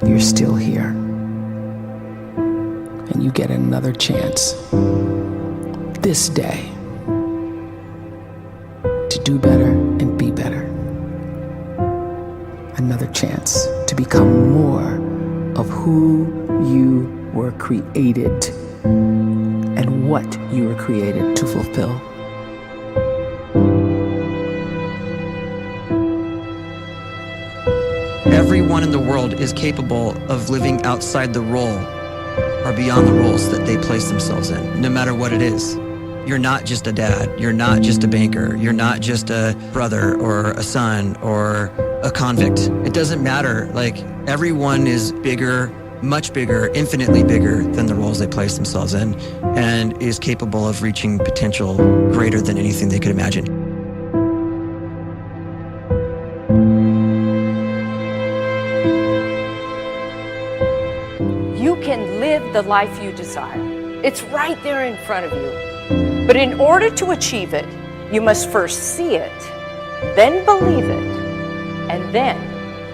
you're still here. And you get another chance this day to do better and be better. Another chance to become more of who you were created and what you were created to fulfill. Everyone in the world is capable of living outside the role or beyond the roles that they place themselves in, no matter what it is. You're not just a dad, you're not just a banker, you're not just a brother or a son or a convict. It doesn't matter. Like, everyone is bigger, much bigger, infinitely bigger than the roles they place themselves in, and is capable of reaching potential greater than anything they could imagine. You can live the life you desire. It's right there in front of you. But in order to achieve it, you must first see it, then believe it, and then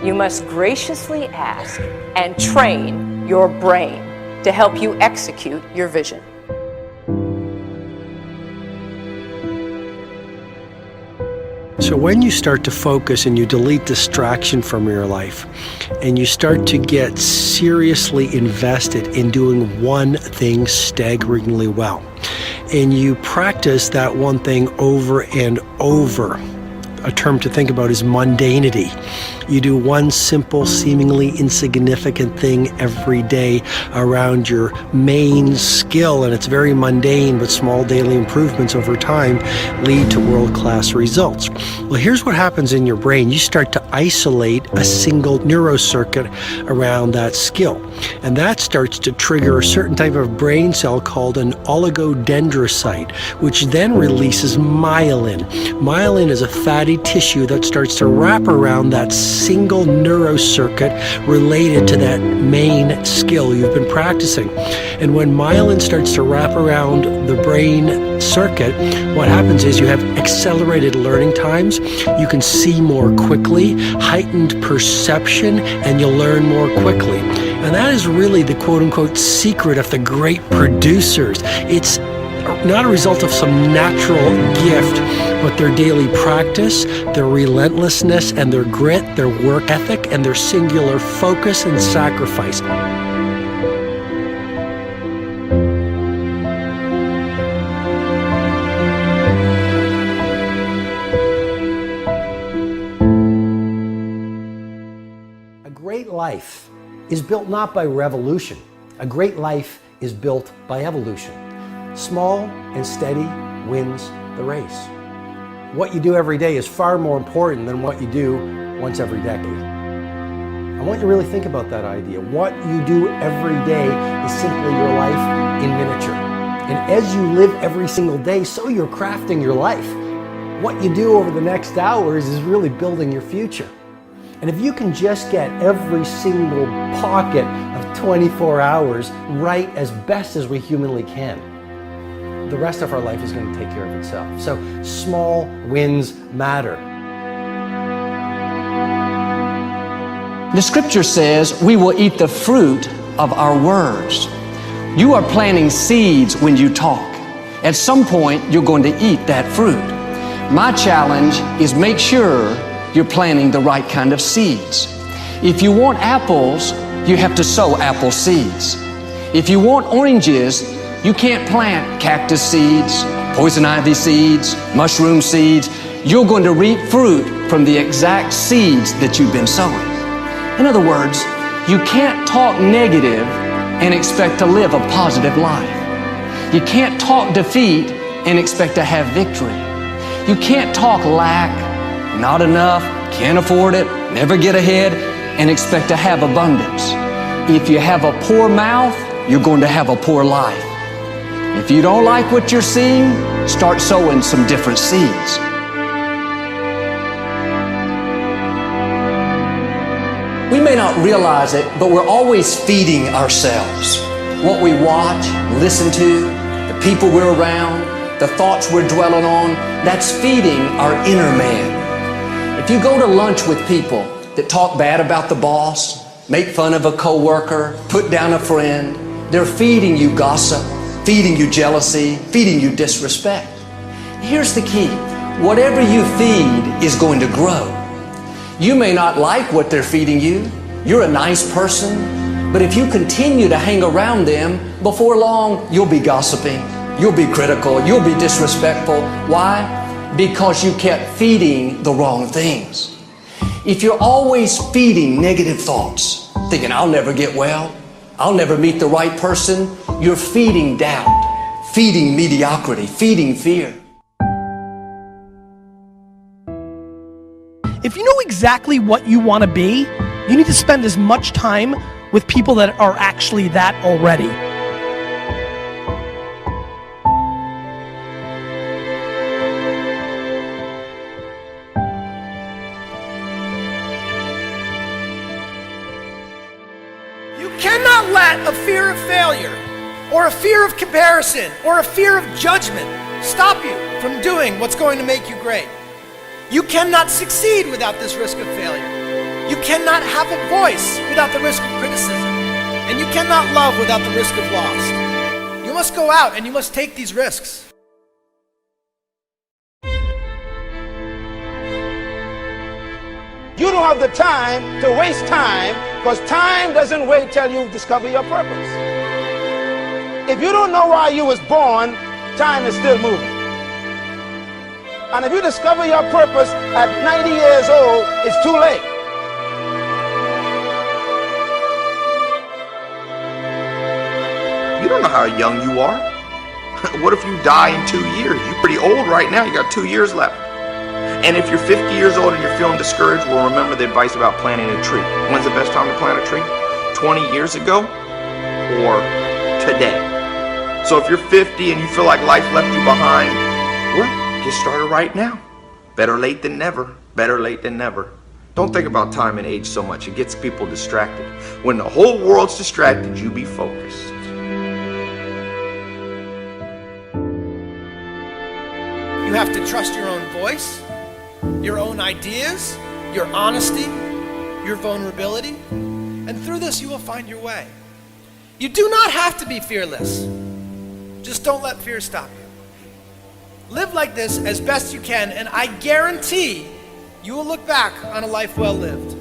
you must graciously ask and train your brain to help you execute your vision. So when you start to focus and you delete distraction from your life, and you start to get seriously invested in doing one thing staggeringly well, and you practice that one thing over and over, a term to think about is mundanity. You do one simple, seemingly insignificant thing every day around your main skill, and it's very mundane, but small daily improvements over time lead to world-class results. Well, here's what happens in your brain. You start to isolate a single neurocircuit around that skill, and that starts to trigger a certain type of brain cell called an oligodendrocyte, which then releases myelin. Myelin is a fatty tissue that starts to wrap around that single neurocircuit related to that main skill you've been practicing. And when myelin starts to wrap around the brain circuit, what happens is you have accelerated learning times, you can see more quickly, heightened perception, and you'll learn more quickly. And that is really the quote-unquote secret of the great producers. It's not a result of some natural gift, but their daily practice, their relentlessness and their grit, their work ethic, and their singular focus and sacrifice. A great life is built not by revolution. A great life is built by evolution. Small and steady wins the race. What you do every day is far more important than what you do once every decade. I want you to really think about that idea. What you do every day is simply your life in miniature. And as you live every single day, so you're crafting your life. What you do over the next hours is really building your future. And if you can just get every single pocket of 24 hours right as best as we humanly can, the rest of our life is going to take care of itself. So small wins matter. The scripture says we will eat the fruit of our words. You are planting seeds when you talk. At some point, you're going to eat that fruit. My challenge is make sure you're planting the right kind of seeds. If you want apples, you have to sow apple seeds. If you want oranges, you can't plant cactus seeds, poison ivy seeds, mushroom seeds. You're going to reap fruit from the exact seeds that you've been sowing. In other words, you can't talk negative and expect to live a positive life. You can't talk defeat and expect to have victory. You can't talk lack, not enough, can't afford it, never get ahead, and expect to have abundance. If you have a poor mouth, you're going to have a poor life. If you don't like what you're seeing, start sowing some different seeds. We may not realize it, but we're always feeding ourselves. What we watch, listen to, the people we're around, the thoughts we're dwelling on, that's feeding our inner man. If you go to lunch with people that talk bad about the boss, make fun of a coworker, put down a friend. They're feeding you gossip, feeding you jealousy, feeding you disrespect. Here's the key. Whatever you feed is going to grow. You may not like what they're feeding you. You're a nice person, but if you continue to hang around them, before long, you'll be gossiping, you'll be critical, you'll be disrespectful. Why? Because you kept feeding the wrong things. If you're always feeding negative thoughts, thinking, I'll never get well, I'll never meet the right person, you're feeding doubt, feeding mediocrity, feeding fear. If you know exactly what you want to be, you need to spend as much time with people that are actually that already. You cannot let a fear of failure, or a fear of comparison, or a fear of judgment stop you from doing what's going to make you great. You cannot succeed without this risk of failure. You cannot have a voice without the risk of criticism. And you cannot love without the risk of loss. You must go out and you must take these risks. You don't have the time to waste time, because time doesn't wait till you discover your purpose. If you don't know why you was born, time is still moving. And if you discover your purpose at 90 years old, it's too late. You don't know how young you are. What if you die in 2 years? You're pretty old right now. You got 2 years left. And if you're 50 years old and you're feeling discouraged, well, remember the advice about planting a tree. When's the best time to plant a tree? 20 years ago or today? So if you're 50 and you feel like life left you behind, well, get started right now. Better late than never. Better late than never. Don't think about time and age so much. It gets people distracted. When the whole world's distracted, you be focused. You have to trust your own voice, your own ideas, your honesty, your vulnerability, and through this you will find your way. You do not have to be fearless. Just don't let fear stop you. Live like this as best you can, and I guarantee you will look back on a life well lived.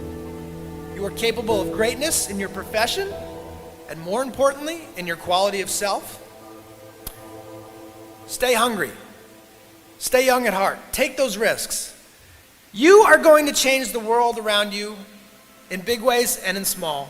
You are capable of greatness in your profession, and more importantly, in your quality of self. Stay hungry. Stay young at heart. Take those risks. You are going to change the world around you in big ways and in small.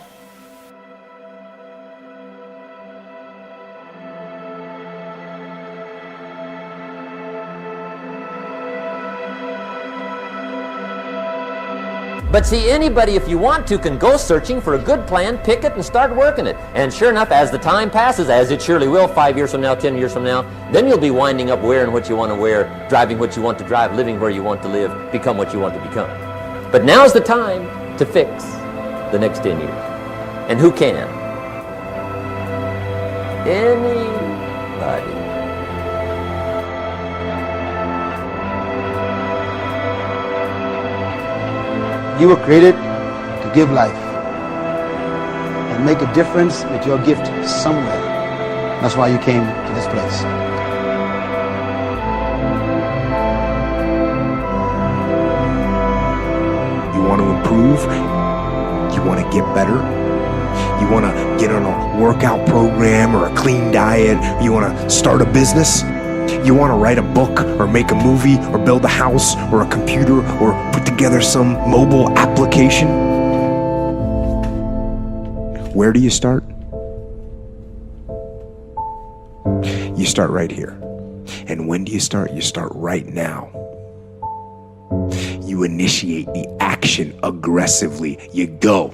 But see, anybody, if you want to, can go searching for a good plan, pick it, and start working it. And sure enough, as the time passes, as it surely will, 5 years from now, 10 years from now, then you'll be winding up wearing what you want to wear, driving what you want to drive, living where you want to live, become what you want to become. But now's the time to fix the next 10 years. And who can? Anybody. You were created to give life and make a difference with your gift somewhere. That's why you came to this place. You want to improve? You want to get better? You want to get on a workout program or a clean diet? You want to start a business? You want to write a book or make a movie or build a house or a computer or put together some mobile application? Where do you start? You start right here. And when do you start? You start right now. You initiate the action aggressively. You go.